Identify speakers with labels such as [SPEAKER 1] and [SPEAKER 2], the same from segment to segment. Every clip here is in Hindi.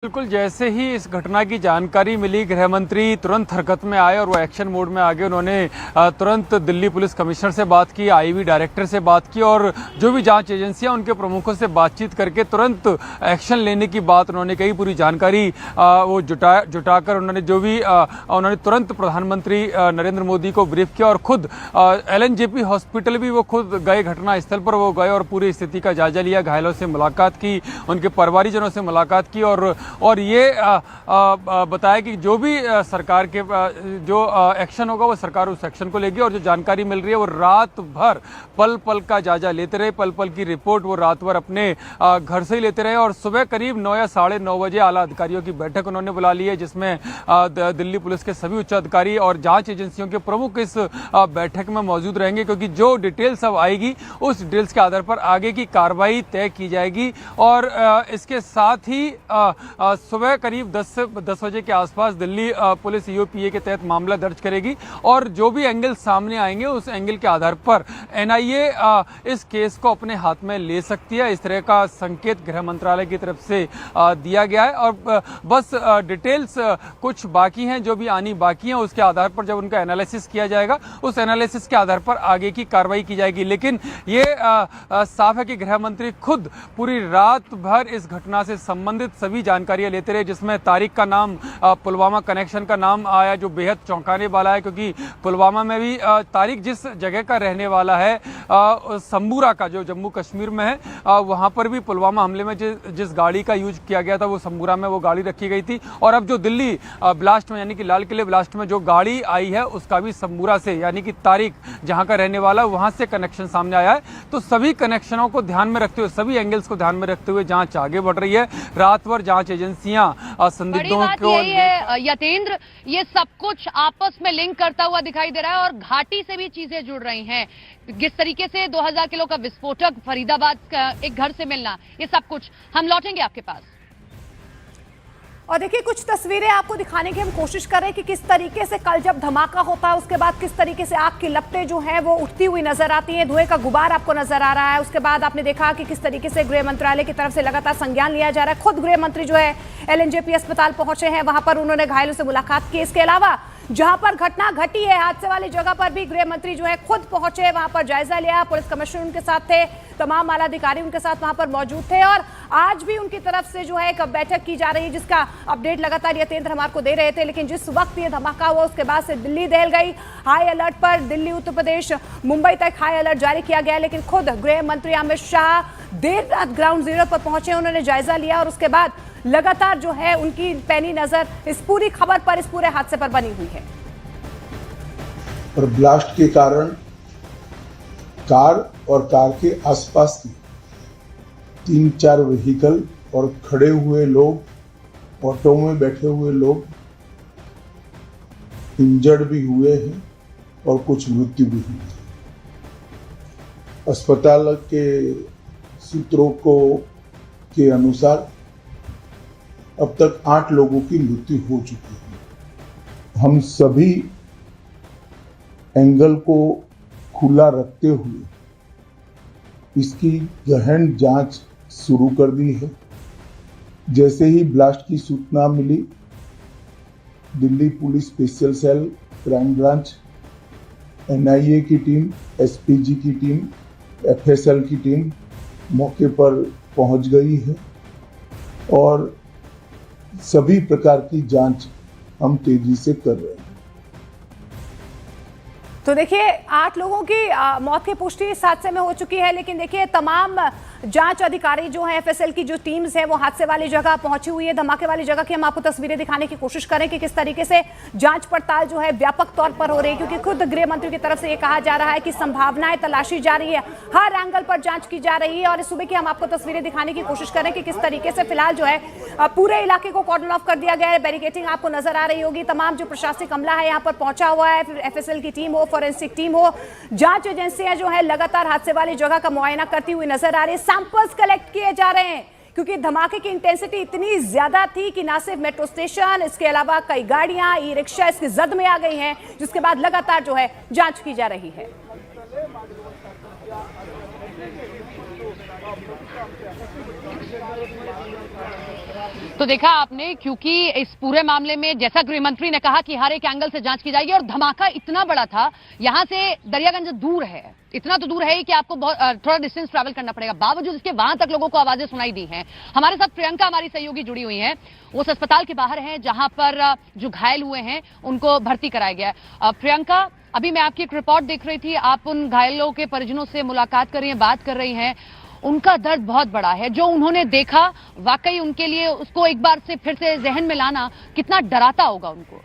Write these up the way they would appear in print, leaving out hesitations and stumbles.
[SPEAKER 1] बिल्कुल, जैसे ही इस घटना की जानकारी मिली, गृह मंत्री तुरंत हरकत में आए और वो एक्शन मोड में आ गए। उन्होंने तुरंत दिल्ली पुलिस कमिश्नर से बात की, आईबी डायरेक्टर से बात की और जो भी जांच एजेंसियां उनके प्रमुखों से बातचीत करके तुरंत एक्शन लेने की बात उन्होंने कही। पूरी जानकारी वो जुटाकर उन्होंने उन्होंने तुरंत प्रधानमंत्री नरेंद्र मोदी को ब्रीफ किया और खुद LNJP हॉस्पिटल भी वो खुद गए, घटनास्थल पर वो गए और पूरी स्थिति का जायजा लिया, घायलों से मुलाकात की, उनके परिवारीजनों से मुलाकात की और ये बताया कि जो भी सरकार के जो एक्शन होगा वो सरकार उस एक्शन को लेगी और जो जानकारी मिल रही है वो रात भर पल पल का जायजा लेते रहे, पल पल की रिपोर्ट वो रात भर अपने घर से ही लेते रहे और सुबह करीब 9 या 9:30 बजे आला अधिकारियों की बैठक उन्होंने बुला ली है, जिसमें दिल्ली पुलिस के सभी उच्च अधिकारी और जांच एजेंसियों के प्रमुख इस बैठक में मौजूद रहेंगे, क्योंकि जो डिटेल्स अब आएगी उस डिटेल्स के आधार पर आगे की कार्रवाई तय की जाएगी। और इसके साथ ही सुबह करीब 10 बजे के आसपास दिल्ली पुलिस EOPA के तहत मामला दर्ज करेगी और जो भी एंगल सामने आएंगे उस एंगल के आधार पर NIA इस केस को अपने हाथ में ले सकती है। इस तरह का संकेत गृह मंत्रालय की तरफ से दिया गया है और बस डिटेल्स कुछ बाकी हैं, जो भी आनी बाकी हैं उसके आधार पर जब उनका एनालिसिस किया जाएगा उस एनालिसिस के आधार पर आगे की कार्रवाई की जाएगी। लेकिन ये साफ है कि गृह मंत्री खुद पूरी रात भर इस घटना से संबंधित सभी जानकारियां लेते रहे, जिसमें तारिक का नाम, पुलवामा कनेक्शन का नाम आया, जो बेहद चौंकाने वाला है, क्योंकि पुलवामा में भी तारिक जिस जगह का रहने वाला है, संबूरा का जो जम्मू कश्मीर में है, वहां पर भी पुलवामा हमले में जिस गाड़ी का यूज किया गया था वो संबूरा में वो गाड़ी रखी गई थी और अब जो दिल्ली ब्लास्ट में यानी कि लाल किले ब्लास्ट में जो गाड़ी आई है उसका भी संबूरा से यानी कि तारिक जहां का रहने वाला वहां से कनेक्शन सामने आया है। तो सभी कनेक्शनों को ध्यान में रखते हुए, सभी एंगल्स को ध्यान में रखते हुए जांच आगे बढ़ रही है। रात भर जांच एजेंसियां संदिग्धों को
[SPEAKER 2] यही है यतेंद्र, ये सब कुछ आपस में लिंक करता हुआ दिखाई दे रहा है और घाटी से भी चीजें जुड़ रही हैं। किस तरीके से 2000 किलो का विस्फोटक फरीदाबाद का एक घर से मिलना, ये सब कुछ हम लौटेंगे आपके पास।
[SPEAKER 3] और देखिए, कुछ तस्वीरें आपको दिखाने की हम कोशिश कर रहे हैं कि किस तरीके से कल जब धमाका होता है उसके बाद किस तरीके से आग की लपटें जो हैं वो उठती हुई नजर आती हैं, धुएं का गुबार आपको नजर आ रहा है। उसके बाद आपने देखा कि किस तरीके से गृह मंत्रालय की तरफ से लगातार संज्ञान लिया जा रहा है। खुद गृह मंत्री जो है LNJP अस्पताल पहुंचे हैं, वहां पर उन्होंने घायलों से मुलाकात की। इसके अलावा जहां पर घटना घटी है, हादसे वाली जगह पर भी गृह मंत्री जो है खुद पहुंचे, वहां पर जायजा लिया। पुलिस कमिश्नर उनके साथ थे, तमाम आला अधिकारी उनके साथ वहां पर मौजूद थे और आज भी उनकी तरफ से जो है एक बैठक की जा रही है, जिसका अपडेट लगातार यतेंद्र हमारे को दे रहे थे। लेकिन जिस वक्त ये धमाका हुआ उसके बाद से दिल्ली दहल गई, हाई अलर्ट पर दिल्ली, उत्तर प्रदेश, मुंबई तक हाई अलर्ट जारी किया गया। लेकिन खुद गृह मंत्री अमित शाह देर रात ग्राउंड जीरो पर पहुंचे, उन्होंने जायजा लिया और उसके बाद लगातार जो है उनकी पैनी नजर इस पूरी खबर पर, इस पूरे हादसे पर बनी हुई है।
[SPEAKER 4] और ब्लास्ट के कारण कार और कार के आसपास की 3-4 व्हीकल और खड़े हुए लोग, ऑटो में बैठे हुए लोग इंजर्ड भी हुए हैं और कुछ मृत्यु भी हुई है। अस्पताल के सूत्रों के अनुसार अब तक 8 लोगों की मृत्यु हो चुकी है। हम सभी एंगल को खुला रखते हुए इसकी गहन जांच शुरू कर दी है। जैसे ही ब्लास्ट की सूचना मिली, Delhi police special cell, crime branch, NIA की टीम, SPG की टीम, FSL की टीम मौके पर पहुंच गई है और सभी प्रकार की जांच हम तेजी से कर रहे हैं।
[SPEAKER 3] तो देखिए, 8 लोगों की मौत की पुष्टि इस हादसे में हो चुकी है। लेकिन देखिए, तमाम जांच अधिकारी जो हैं, FSL की जो टीम्स हैं, वो हादसे वाली जगह पहुंची हुई है। धमाके वाली जगह की हम आपको तस्वीरें दिखाने की कोशिश करें कि किस तरीके से जांच पड़ताल जो है व्यापक तौर पर हो रही है, क्योंकि खुद गृह मंत्री की तरफ से ये कहा जा रहा है कि संभावनाएं तलाशी जा रही है, हर एंगल पर जांच की जा रही है। और इस सुबह की हम आपको तस्वीरें दिखाने की कोशिश करें कि किस तरीके से फिलहाल जो है पूरे इलाके को कॉर्डन ऑफ कर दिया गया है। बैरिकेडिंग आपको नजर आ रही होगी। तमाम जो प्रशासनिक अमला है यहाँ पर पहुंचा हुआ है, FSL की टीम हो, फॉरेंसिक टीम हो, जांच एजेंसियां जो है लगातार हादसे वाली जगह का मुआयना करती हुई नजर आ रही है। सैंपल्स कलेक्ट किए जा रहे हैं क्योंकि धमाके की इंटेंसिटी इतनी ज्यादा थी कि ना सिर्फ मेट्रो स्टेशन, इसके अलावा कई गाड़ियां, ई-रिक्शा इसकी जद में आ गई हैं, जिसके बाद लगातार जो है जांच की जा रही है।
[SPEAKER 2] तो देखा आपने, क्योंकि इस पूरे मामले में जैसा गृह मंत्री ने कहा कि हर एक एंगल से जांच की जाएगी, और धमाका इतना बड़ा था, यहां से दरियागंज दूर है, इतना तो दूर है ही कि आपको थोड़ा डिस्टेंस ट्रैवल करना पड़ेगा। बावजूद इसके वहां तक लोगों को आवाजें सुनाई दी हैं। हमारे साथ प्रियंका, हमारी सहयोगी, जुड़ी हुई हैं। उस अस्पताल के बाहर हैं जहां पर जो घायल हुए हैं उनको भर्ती कराया गया है। प्रियंका, अभी मैं आपकी एक रिपोर्ट देख रही थी, आप उन घायलों के परिजनों से मुलाकात कर रही हैं, बात कर रही हैं। उनका दर्द बहुत बड़ा है, जो उन्होंने देखा वाकई उनके लिए उसको एक बार से फिर से जहन में लाना कितना डराता होगा उनको।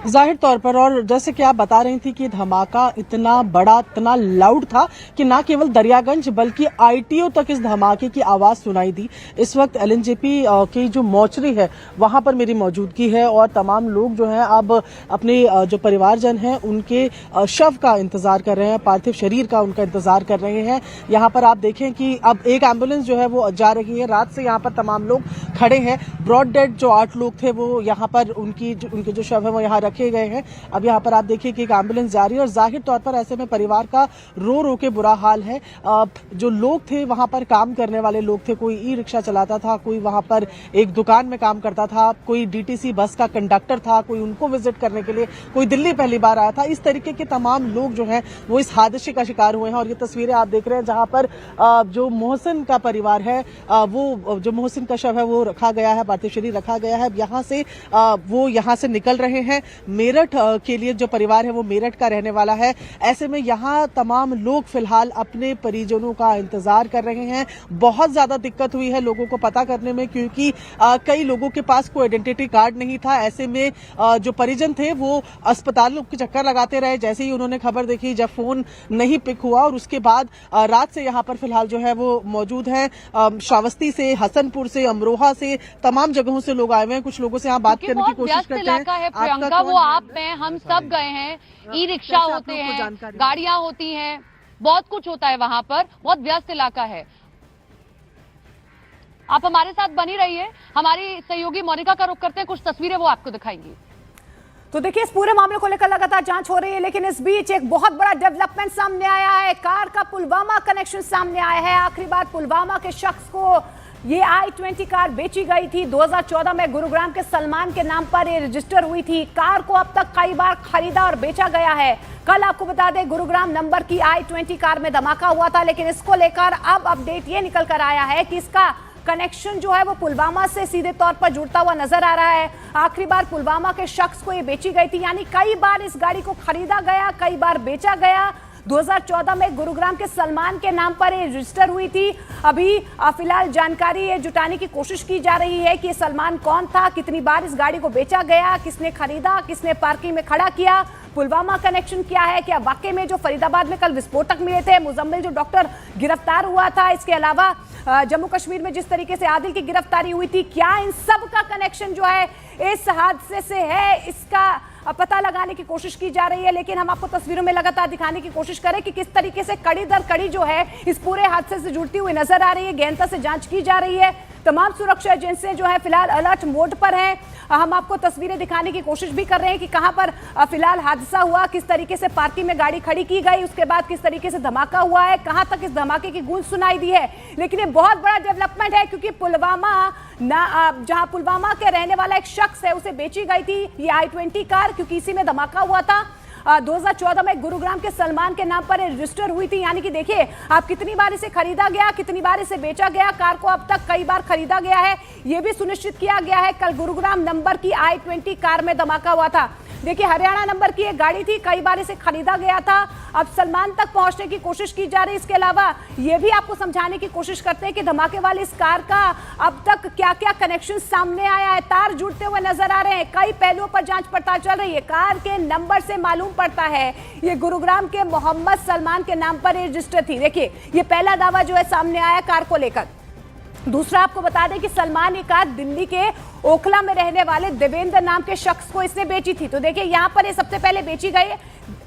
[SPEAKER 5] जाहिर तौर पर, और जैसे कि आप बता रही थी कि धमाका इतना बड़ा, इतना लाउड था कि ना केवल दरियागंज बल्कि आईटीओ तक इस धमाके की आवाज सुनाई दी। इस वक्त एलएनजेपी की जो मोर्चरी है वहां पर मेरी मौजूदगी है और तमाम लोग जो हैं अब अपने जो परिवारजन हैं उनके शव का इंतजार कर रहे हैं, पार्थिव शरीर का उनका इंतजार कर रहे हैं। यहाँ पर आप देखें कि अब एक एम्बुलेंस जो है वो जा रही है। रात से यहाँ पर तमाम लोग खड़े हैं। ब्रॉड डेड जो 8 लोग थे वो यहाँ पर उनके जो शव है वो यहाँ रखे गए हैं। अब यहाँ पर आप देखिए कि एक एम्बुलेंस जा रही है और जाहिर तौर पर ऐसे में परिवार का रो रो के बुरा हाल है। जो लोग थे वहां पर काम करने वाले लोग थे, कोई ई रिक्शा चलाता था, कोई वहां पर एक दुकान में काम करता था, कोई डीटीसी बस का कंडक्टर था, कोई उनको विजिट करने के लिए, कोई दिल्ली पहली बार आया था। इस तरीके के तमाम लोग जो हैं वो इस हादसे का शिकार हुए हैं। और ये तस्वीरें आप देख रहे हैं जहां पर जो मोहसिन का परिवार है, वो जो मोहसिन का शव है वो रखा गया है, पार्थिव शरीर रखा गया है। यहाँ से वो यहाँ से निकल रहे हैं मेरठ के लिए। जो परिवार है वो मेरठ का रहने वाला है। ऐसे में यहाँ तमाम लोग फिलहाल अपने परिजनों का इंतजार कर रहे हैं। बहुत ज्यादा दिक्कत हुई है लोगों को पता करने में, क्योंकि कई लोगों के पास कोई आइडेंटिटी कार्ड नहीं था। ऐसे में जो परिजन थे वो अस्पतालों के चक्कर लगाते रहे। जैसे ही उन्होंने खबर देखी, जब फोन नहीं पिक हुआ, और उसके बाद रात से यहाँ पर फिलहाल जो है वो मौजूद है। श्रावस्ती से, हसनपुर से, अमरोहा से, तमाम जगहों से लोग आए हुए हैं। कुछ लोगों से यहाँ बात करने की कोशिश करते हैं।
[SPEAKER 2] प्रियंका, वो आप में हम सब गए हैं, ई रिक्शा होते हैं, गाड़ियां होती हैं, बहुत कुछ होता है वहां पर, बहुत व्यस्त इलाका है। आप हमारे साथ बनी रहिए, हमारी सहयोगी मोनिका का रुख करते हैं, कुछ तस्वीरें वो आपको दिखाएंगी।
[SPEAKER 3] तो देखिए, इस पूरे मामले को लेकर लगातार जांच हो रही है, लेकिन इस बीच एक बहुत बड़ा डेवलपमेंट सामने आया है। कार का पुलवामा कनेक्शन सामने आया है। आखिरी बार पुलवामा के शख्स को ये i20 कार बेची गई थी। 2014 में गुरुग्राम के सलमान के नाम पर ये रजिस्टर हुई थी। कार को अब तक कई बार खरीदा और बेचा गया है। कल आपको बता दें, गुरुग्राम नंबर की i20 कार में धमाका हुआ था, लेकिन इसको लेकर अब अपडेट ये निकल कर आया है कि इसका कनेक्शन जो है वो पुलवामा से सीधे तौर पर जुड़ता हुआ नजर आ रहा है। आखिरी बार पुलवामा के शख्स को ये बेची गई थी, यानी कई बार इस गाड़ी को खरीदा गया, कई बार बेचा गया। 2014 में गुरुग्राम के सलमान के नाम पर ये रजिस्टर हुई थी। अभी फिलहाल जानकारी ये जुटाने की कोशिश की जा रही है कि सलमान कौन था, कितनी बार इस गाड़ी को बेचा गया, किसने खरीदा, किसने पार्किंग में खड़ा किया, पुलवामा कनेक्शन क्या है, क्या वाकई में जो फरीदाबाद में कल विस्फोटक मिले थे, मुजम्मिल जो डॉक्टर गिरफ्तार हुआ था, इसके अलावा जम्मू कश्मीर में जिस तरीके से आदिल की गिरफ्तारी हुई थी, क्या इन सब का कनेक्शन जो है इस हादसे से है, इसका पता लगाने की कोशिश की जा रही है। लेकिन हम आपको तस्वीरों में लगातार दिखाने की कोशिश करें कि किस तरीके से कड़ी दर कड़ी जो है इस पूरे हादसे से जुड़ती हुई नजर आ रही है। गहनता से जांच की जा रही है। तमाम सुरक्षा एजेंसियां जो है फिलहाल अलर्ट मोड पर हैं। हम आपको तस्वीरें दिखाने की कोशिश भी कर रहे हैं कि कहां पर फिलहाल हादसा हुआ, किस तरीके से पार्किंग में गाड़ी खड़ी की गई, उसके बाद किस तरीके से धमाका हुआ है, कहां तक इस धमाके की गूंज सुनाई दी है। लेकिन ये बहुत बड़ा डेवलपमेंट है, क्योंकि पुलवामा जहां पुलवामा के रहने वाला एक शख्स है उसे बेची गई थी ये i20 कार, क्योंकि इसी में धमाका हुआ था। 2014 में गुरुग्राम के सलमान के नाम पर रजिस्टर हुई थी। यानी कि देखिए आप, कितनी बार इसे खरीदा गया, कितनी बार इसे बेचा गया। कार को अब तक कई बार खरीदा गया है, यह भी सुनिश्चित किया गया है। कल गुरुग्राम नंबर की i20 कार में धमाका हुआ था। देखिए, हरियाणा नंबर की एक गाड़ी थी, कई बार इसे खरीदा गया था। अब सलमान तक पहुंचने की कोशिश की जा रही है। इसके अलावा यह भी आपको समझाने की कोशिश करते हैं कि धमाके वाली इस कार का अब तक क्या क्या कनेक्शन सामने आया है। तार जुड़ते हुए नजर आ रहे हैं, कई पहलुओं पर जांच पड़ताल चल रही है। कार के नंबर से मालूम पड़ता है ये गुरुग्राम के मोहम्मद सलमान के नाम पर रजिस्टर थी। देखिए, ये पहला दावा जो है सामने आया कार को लेकर। दूसरा, आपको बता दें कि सलमान ये कार दिल्ली के ओखला में रहने वाले देवेंद्र नाम के शख्स को इसने बेची थी। तो देखिए, यहाँ पर ये सबसे पहले बेची गई,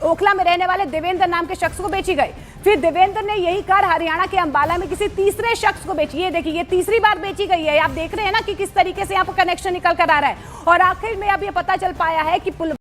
[SPEAKER 3] ओखला में रहने वाले देवेंद्र नाम के शख्स को बेची गई। फिर देवेंद्र ने यही कार हरियाणा के अंबाला में किसी तीसरे शख्स को बेची। ये देखिए, ये तीसरी बार बेची गई है। आप देख रहे हैं ना कि किस तरीके से यहाँ पर कनेक्शन निकल कर आ रहा है। और आखिर में अब ये पता चल पाया है कि